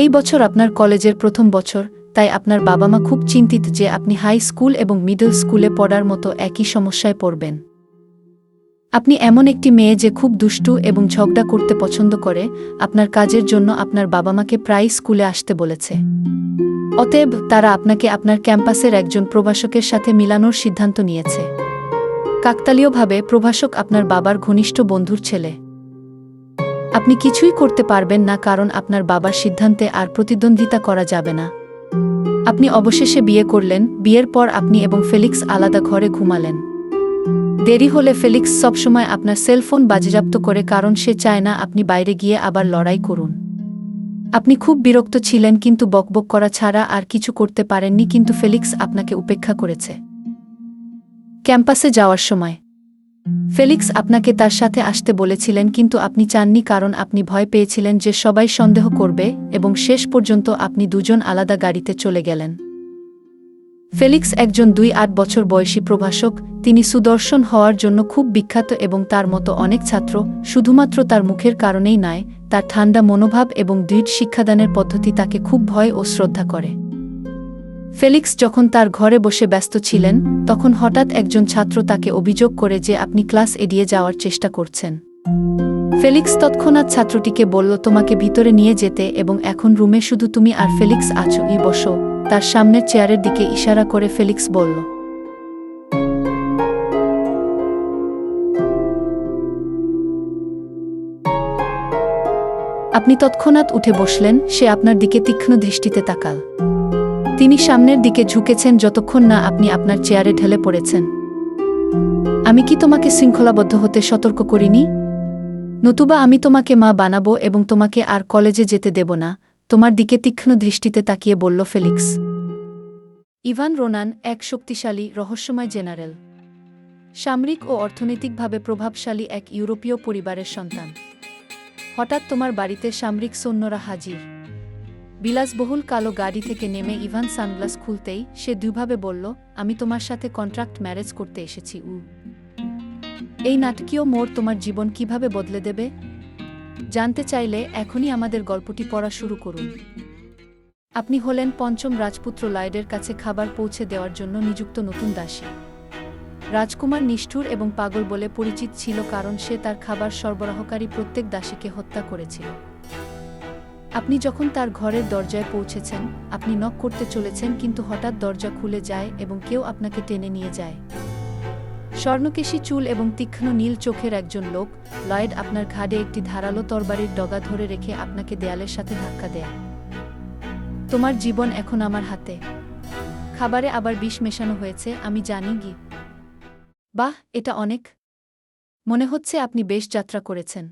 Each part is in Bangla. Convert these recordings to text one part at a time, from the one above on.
এই বছর আপনার কলেজের প্রথম বছর, তাই আপনার বাবা মা খুব চিন্তিত যে আপনি হাই স্কুল এবং মিডল স্কুলে পড়ার মতো একই সমস্যায় পড়বেন। আপনি এমন একটি মেয়ে যে খুব দুষ্টু এবং ঝগড়া করতে পছন্দ করে। আপনার কাজের জন্য আপনার বাবা মাকে প্রায় স্কুলে আসতে বলেছে। অতএব তারা আপনাকে আপনার ক্যাম্পাসের একজন প্রভাষকের সাথে মিলানোর সিদ্ধান্ত নিয়েছে। কাকতালীয়ভাবে প্রভাষক আপনার বাবার ঘনিষ্ঠ বন্ধুর ছেলে। আপনি কিছুই করতে পারবেন না, কারণ আপনার বাবার সিদ্ধান্তে আর প্রতিদ্বন্দ্বিতা করা যাবে না। আপনি অবশেষে বিয়ে করলেন। বিয়ের পর আপনি এবং ফেলিক্স আলাদা ঘরে ঘুমালেন। দেরি হলে ফেলিক্স সবসময় আপনার সেলফোন বাজেয়াপ্ত করে, কারণ সে চায় না আপনি বাইরে গিয়ে আবার লড়াই করুন। আপনি খুব বিরক্ত ছিলেন, কিন্তু বকবক করা ছাড়া আর কিছু করতে পারেননি। কিন্তু ফেলিক্স আপনাকে উপেক্ষা করেছে। ক্যাম্পাসে যাওয়ার সময় ফেলিক্স আপনাকে তার সাথে আসতে বলেছিলেন, কিন্তু আপনি চাননি, কারণ আপনি ভয় পেয়েছিলেন যে সবাই সন্দেহ করবে, এবং শেষ পর্যন্ত আপনি দুজন আলাদা গাড়িতে চলে গেলেন। ফেলিক্স একজন 2-8 বছর বয়সী প্রভাষক। তিনি সুদর্শন হওয়ার জন্য খুব বিখ্যাত এবং তার মতো অনেক ছাত্র, শুধুমাত্র তার মুখের কারণেই নয়, তার ঠান্ডা মনোভাব এবং দৃঢ় শিক্ষাদানের পদ্ধতি তাকে খুব ভয় ও শ্রদ্ধা করে। ফেলিক্স যখন তার ঘরে বসে ব্যস্ত ছিলেন, তখন হঠাৎ একজন ছাত্র তাকে অভিযোগ করে যে আপনি ক্লাস এড়িয়ে যাওয়ার চেষ্টা করছেন। ফেলিক্স তৎক্ষণাৎ ছাত্রটিকে বলল তোমাকে ভিতরে নিয়ে যেতে, এবং এখন রুমে শুধু তুমি আর ফেলিক্স আছো। বসো। তার সামনের চেয়ারের দিকে ইশারা করে ফেলিক্স বলল। আপনি তৎক্ষণাৎ উঠে বসলেন। সে আপনার দিকে তীক্ষ্ণ দৃষ্টিতে তাকাল। তিনি সামনের দিকে ঝুঁকেছেন যতক্ষণ না আপনি আপনার চেয়ারে ঢলে পড়েছেন। আমি কি তোমাকে শৃঙ্খলাবদ্ধ হতে সতর্ক করিনি? নতুবা আমি তোমাকে মা বানাবো এবং তোমাকে আর কলেজে যেতে দেব না। তোমার দিকে তীক্ষ্ণ দৃষ্টিতে তাকিয়ে বলল ফেলিক্স। ইভান রোনান এক শক্তিশালী, রহস্যময় জেনারেল। সামরিক ও অর্থনৈতিকভাবে প্রভাবশালী এক ইউরোপীয় পরিবারের সন্তান। হঠাৎ তোমার বাড়িতে সামরিক সৈন্যরা হাজির। বিলাসবহুল কালো গাড়ি থেকে নেমে ইভান সানগ্লাস খুলতেই সে দুইভাবে বলল, আমি তোমার সাথে কন্ট্রাক্ট ম্যারেজ করতে এসেছি। এই নাটকীয় মোড় তোমার জীবন কিভাবে বদলে দেবে জানতে চাইলে এখনই আমাদের গল্পটি পড়া শুরু করুন। আপনি হলেন পঞ্চম রাজপুত্র লয়েডের কাছে খাবার পৌঁছে দেওয়ার জন্য নিযুক্ত নতুন দাসী। রাজকুমার নিষ্ঠুর এবং পাগল বলে পরিচিত ছিল, কারণ সে তার খাবার সরবরাহকারী প্রত্যেক দাসীকে হত্যা করেছিল। আপনি যখন তার ঘরের দরজায় পৌঁছেছেন, আপনি নক করতে চলেছেন, কিন্তু হঠাৎ দরজা খুলে যায় এবং কেউ আপনাকে টেনে নিয়ে যায়। স্বর্ণকেশী চুল এবং তীক্ষ্ণ নীল চোখের একজন লোক, লয়েড, আপনার ঘাড়ে একটি ধারালো তরবারির ডগা ধরে রেখে আপনাকে দেয়ালের সাথে ধাক্কা দেয়। তোমার জীবন এখন আমার হাতে। খাবারে আবার বিষ মেশানো হয়েছে, আমি জানি কি। বাহ, এটা অনেক। মনে হচ্ছে আপনি বেশ যাত্রা করেছেন।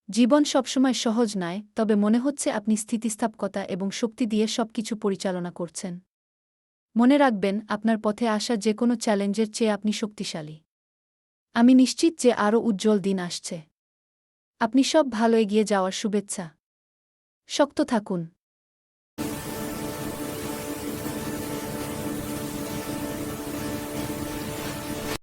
জীবন সবসময় সহজ নয়, তবে মনে হচ্ছে আপনি স্থিতিস্থাপকতা এবং শক্তি দিয়ে সবকিছু পরিচালনা করছেন। মনে রাখবেন, আপনার পথে আসা যে কোনো চ্যালেঞ্জের চেয়ে আপনি শক্তিশালী। আমি নিশ্চিত যে আরও উজ্জ্বল দিন আসছে। আপনি সব ভালো এগিয়ে যাওয়ার শুভেচ্ছা। শক্ত থাকুন।